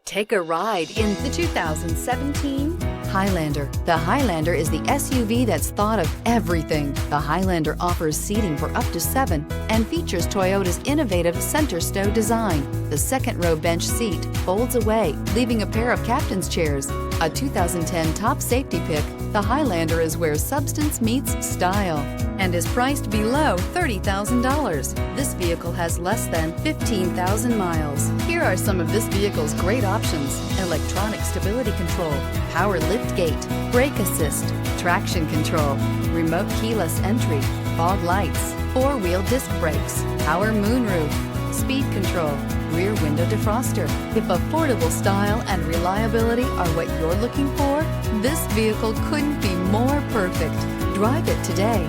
Take a ride in the 2017 Highlander. The Highlander is the SUV that's thought of everything. The Highlander offers seating for up to 7 and features Toyota's innovative center stow design. The second row bench seat folds away, leaving a pair of captain's chairs. A 2010 top safety pick, the Highlander is where substance meets style and is priced below $30,000. This vehicle has less than 15,000 miles. Here are some of this vehicle's great options: electronic stability control, power liftgate, brake assist, traction control, remote keyless entry, fog lights, 4-wheel disc brakes, power moonroof, speed control, rear window defroster. If affordable style and reliability are what you're looking for, this vehicle couldn't be more perfect. Drive it today.